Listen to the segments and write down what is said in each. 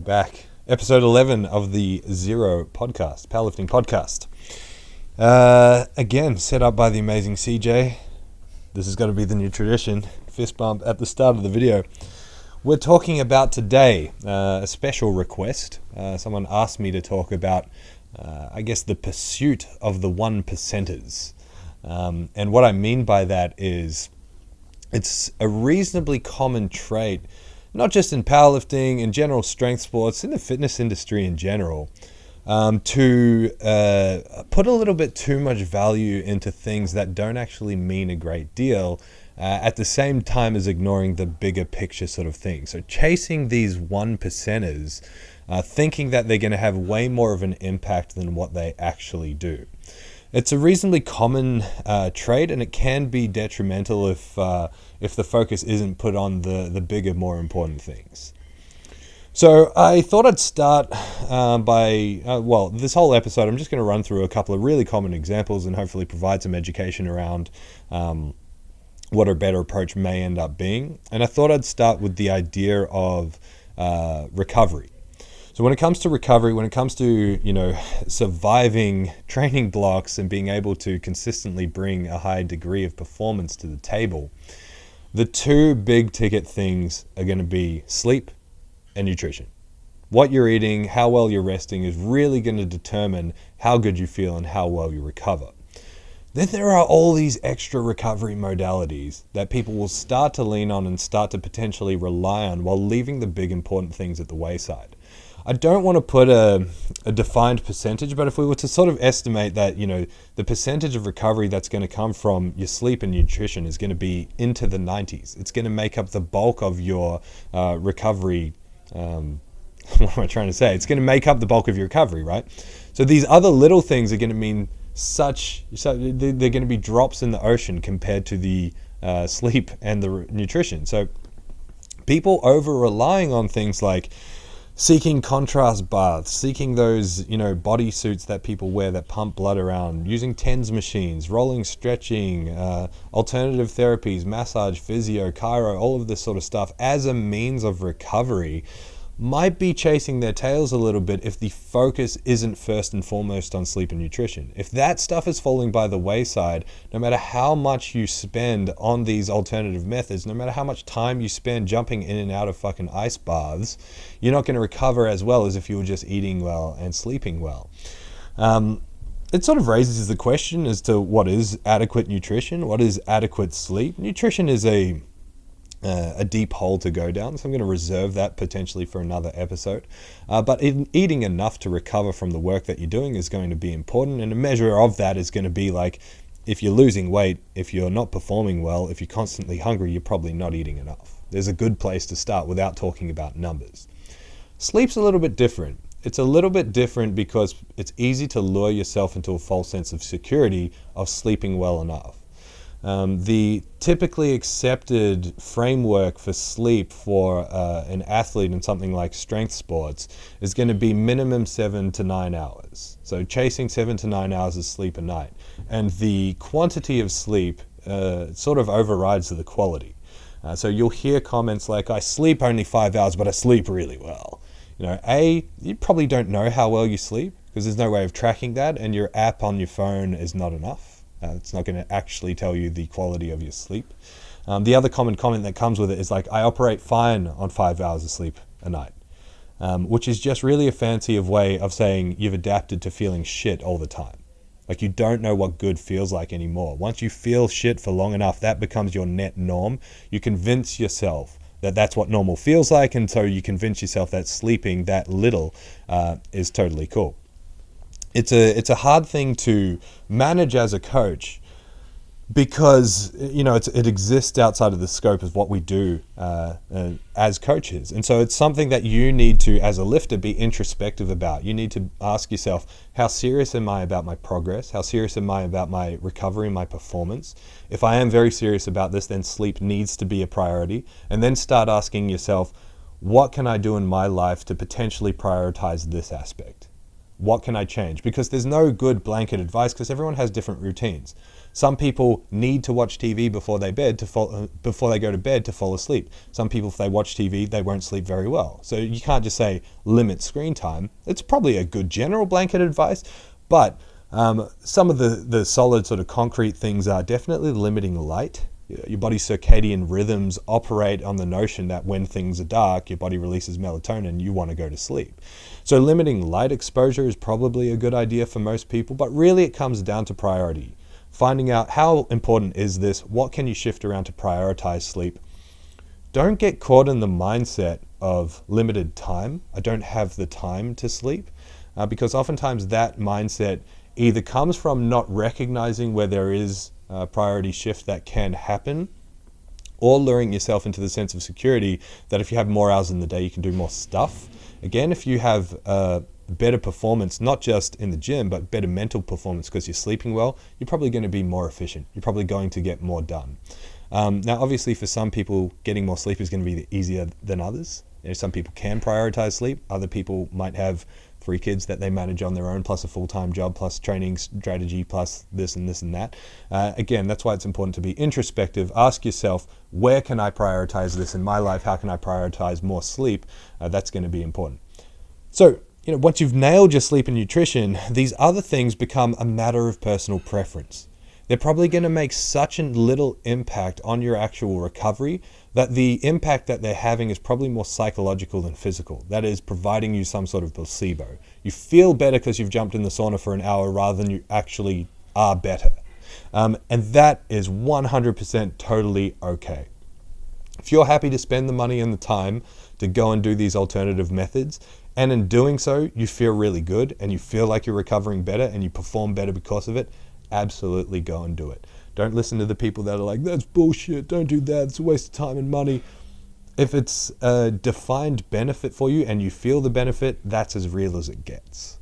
We're back. Episode 11 of the Zero podcast, powerlifting podcast. Again, set up by the amazing CJ. This is going to be the new tradition. Fist bump at the start of the video. We're talking about today a special request. Someone asked me to talk about, the pursuit of the 1%ers. And what I mean by that is it's a reasonably common trait, not just in powerlifting, in general strength sports, in the fitness industry in general, to put a little bit too much value into things that don't actually mean a great deal, at the same time as ignoring the bigger picture sort of thing. So chasing these 1%ers, thinking that they're going to have way more of an impact than what they actually do. It's a reasonably common trait, and it can be detrimental if the focus isn't put on the bigger, more important things. So I thought I'd start this whole episode, I'm just going to run through a couple of really common examples and hopefully provide some education around what a better approach may end up being. And I thought I'd start with the idea of recovery. So when it comes to recovery, when it comes to, surviving training blocks and being able to consistently bring a high degree of performance to the table, the two big ticket things are going to be sleep and nutrition. What you're eating, how well you're resting is really going to determine how good you feel and how well you recover. Then there are all these extra recovery modalities that people will start to lean on and start to potentially rely on while leaving the big important things at the wayside. I don't want to put a defined percentage, but if we were to sort of estimate that, the percentage of recovery that's going to come from your sleep and nutrition is going to be into the 90s. It's going to make up the bulk of your recovery. What am I trying to say? It's going to make up the bulk of your recovery, right? So these other little things are going to mean they're going to be drops in the ocean compared to the sleep and the nutrition. So people over relying on things like seeking contrast baths, seeking those, body suits that people wear that pump blood around, using TENS machines, rolling, stretching, alternative therapies, massage, physio, chiro, all of this sort of stuff as a means of recovery might be chasing their tails a little bit if the focus isn't first and foremost on sleep and nutrition. If that stuff is falling by the wayside, no matter how much you spend on these alternative methods, no matter how much time you spend jumping in and out of fucking ice baths, you're not going to recover as well as if you were just eating well and sleeping well. It sort of raises the question as to what is adequate nutrition, what is adequate sleep. Nutrition is a deep hole to go down, so I'm going to reserve that potentially for another episode. But eating enough to recover from the work that you're doing is going to be important, and a measure of that is going to be like, if you're losing weight, if you're not performing well, if you're constantly hungry, you're probably not eating enough. There's a good place to start without talking about numbers. Sleep's a little bit different. It's a little bit different because it's easy to lure yourself into a false sense of security of sleeping well enough. The typically accepted framework for sleep for an athlete in something like strength sports is going to be minimum 7 to 9 hours. So chasing 7 to 9 hours of sleep a night. And the quantity of sleep sort of overrides the quality. So you'll hear comments like, I sleep only 5 hours, but I sleep really well. You probably don't know how well you sleep because there's no way of tracking that, and your app on your phone is not enough. It's not going to actually tell you the quality of your sleep. The other common comment that comes with it is like, I operate fine on 5 hours of sleep a night, which is just really a fancy way of saying you've adapted to feeling shit all the time. Like you don't know what good feels like anymore. Once you feel shit for long enough, that becomes your net norm. You convince yourself that that's what normal feels like, and so you convince yourself that sleeping that little is totally cool. It's a hard thing to manage as a coach because it exists outside of the scope of what we do as coaches, and so it's something that you need to, as a lifter, be introspective about. You need to ask yourself, how serious am I about my progress? How serious am I about my recovery, my performance? If I am very serious about this, then sleep needs to be a priority, and then start asking yourself, what can I do in my life to potentially prioritize this aspect? What can I change? Because there's no good blanket advice because everyone has different routines. Some people need to watch TV before they go to bed to fall asleep. Some people, if they watch TV, they won't sleep very well. So you can't just say limit screen time. It's probably a good general blanket advice, but some of the solid sort of concrete things are definitely limiting light. Your body's circadian rhythms operate on the notion that when things are dark, your body releases melatonin, you want to go to sleep. So limiting light exposure is probably a good idea for most people, but really it comes down to priority. Finding out how important is this, what can you shift around to prioritize sleep. Don't get caught in the mindset of limited time. I don't have the time to sleep, because oftentimes that mindset either comes from not recognizing where there is a priority shift that can happen, or luring yourself into the sense of security that if you have more hours in the day, you can do more stuff. Again, if you have better performance, not just in the gym, but better mental performance because you're sleeping well, you're probably going to be more efficient. You're probably going to get more done. Now, obviously, for some people, getting more sleep is going to be easier than others. Some people can prioritize sleep. Other people might have 3 kids that they manage on their own, plus a full-time job, plus training strategy, plus this and this and that. Again, that's why it's important to be introspective. Ask yourself, where can I prioritize this in my life? How can I prioritize more sleep? That's going to be important. So, once you've nailed your sleep and nutrition, these other things become a matter of personal preference. They're probably going to make such a little impact on your actual recovery that the impact that they're having is probably more psychological than physical. That is providing you some sort of placebo. You feel better because you've jumped in the sauna for an hour rather than you actually are better. And that is 100% totally okay. If you're happy to spend the money and the time to go and do these alternative methods, and in doing so, you feel really good and you feel like you're recovering better and you perform better because of it, absolutely go and do it. Don't listen to the people that are like, that's bullshit, don't do that, it's a waste of time and money. If it's a defined benefit for you and you feel the benefit, that's as real as it gets.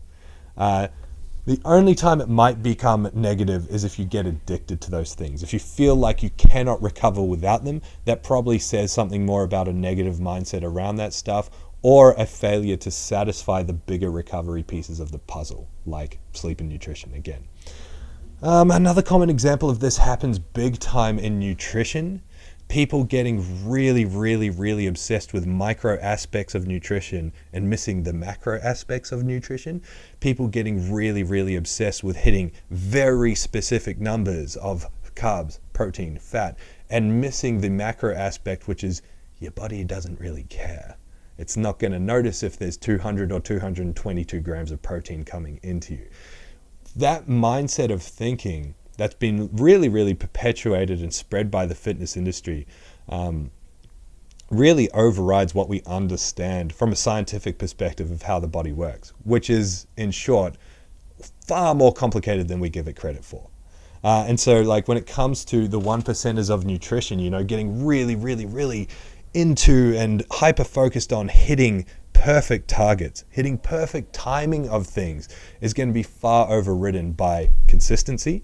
The only time it might become negative is if you get addicted to those things. If you feel like you cannot recover without them, that probably says something more about a negative mindset around that stuff, or a failure to satisfy the bigger recovery pieces of the puzzle, like sleep and nutrition again. Another common example of this happens big time in nutrition. People getting really, really, really obsessed with micro aspects of nutrition and missing the macro aspects of nutrition. People getting really, really obsessed with hitting very specific numbers of carbs, protein, fat, and missing the macro aspect, which is your body doesn't really care. It's not going to notice if there's 200 or 222 grams of protein coming into you. That mindset of thinking that's been really, really perpetuated and spread by the fitness industry really overrides what we understand from a scientific perspective of how the body works, which is, in short, far more complicated than we give it credit for. And so, like, when it comes to the 1%ers of nutrition, getting really, really, really into and hyper-focused on hitting perfect targets, hitting perfect timing of things is going to be far overridden by consistency.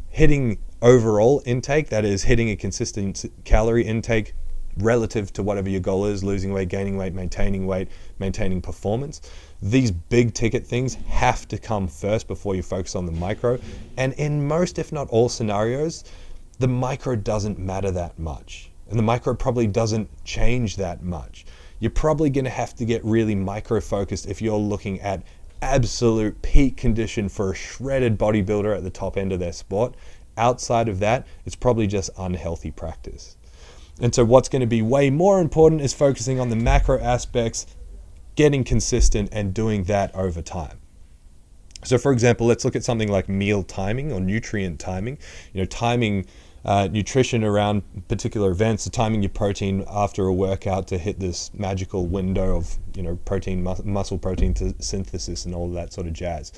Hitting overall intake, that is hitting a consistent calorie intake relative to whatever your goal is, losing weight, gaining weight, maintaining performance. These big ticket things have to come first before you focus on the micro. And in most, if not all scenarios, the micro doesn't matter that much. And the micro probably doesn't change that much. You're probably going to have to get really micro focused if you're looking at absolute peak condition for a shredded bodybuilder at the top end of their sport. Outside of that, it's probably just unhealthy practice. And so what's going to be way more important is focusing on the macro aspects, getting consistent, and doing that over time. So for example, let's look at something like meal timing or nutrient timing. Timing nutrition around particular events, so timing your protein after a workout to hit this magical window of protein, muscle protein to synthesis and all that sort of jazz.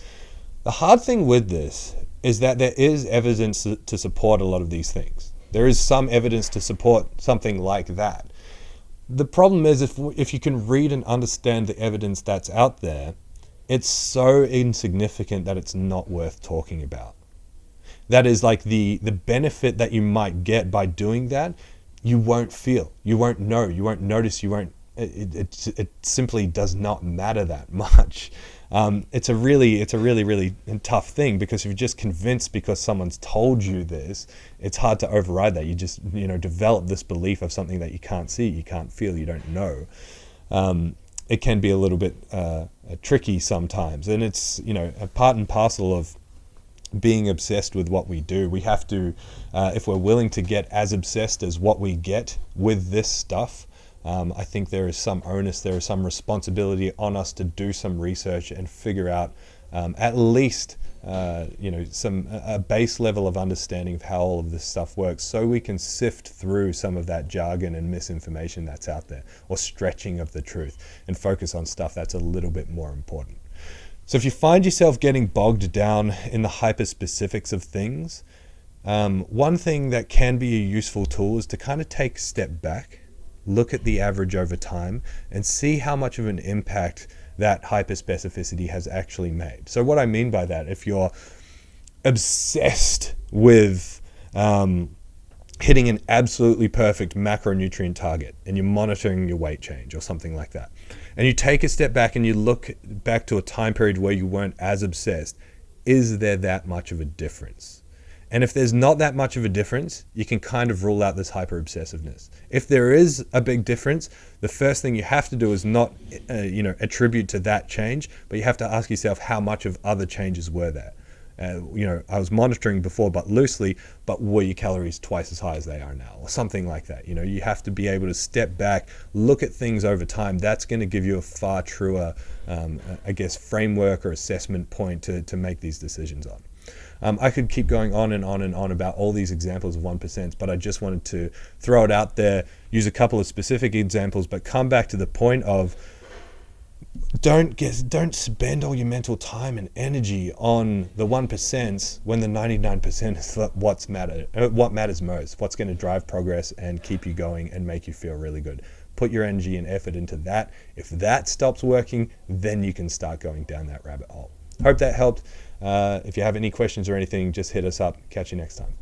The hard thing with this is that there is evidence to support a lot of these things. There is some evidence to support something like that. The problem is if you can read and understand the evidence that's out there, it's so insignificant that it's not worth talking about. That is, like, the benefit that you might get by doing that, you won't feel, you won't know, you won't notice, you won't it simply does not matter that much. It's a really tough thing, because if you're just convinced because someone's told you this, it's hard to override that. You just develop this belief of something that you can't see, you can't feel, you don't know. It can be a little bit tricky sometimes, and it's a part and parcel of being obsessed with what we do. We have to, if we're willing to get as obsessed as what we get with this stuff, I think there is some onus, there is some responsibility on us to do some research and figure out at least a base level of understanding of how all of this stuff works, so we can sift through some of that jargon and misinformation that's out there, or stretching of the truth, and focus on stuff that's a little bit more important. So if you find yourself getting bogged down in the hyper-specifics of things, one thing that can be a useful tool is to kind of take a step back, look at the average over time, and see how much of an impact that hyper-specificity has actually made. So what I mean by that, if you're obsessed with hitting an absolutely perfect macronutrient target, and you're monitoring your weight change or something like that, and you take a step back and you look back to a time period where you weren't as obsessed, is there that much of a difference? And if there's not that much of a difference, you can kind of rule out this hyper-obsessiveness. If there is a big difference, the first thing you have to do is not attribute to that change, but you have to ask yourself, how much of other changes were there? I was monitoring before, but loosely, but were your calories twice as high as they are now, or something like that? You have to be able to step back, look at things over time. That's going to give you a far truer, framework or assessment point to make these decisions on. I could keep going on and on and on about all these examples of 1%, but I just wanted to throw it out there, use a couple of specific examples, but come back to the point of, don't spend all your mental time and energy on the 1% when the 99% is what matters most, what's going to drive progress and keep you going and make you feel really good. Put your energy and effort into that. If that stops working, then you can start going down that rabbit hole. Hope that helped. If you have any questions or anything, just hit us up. Catch you next time.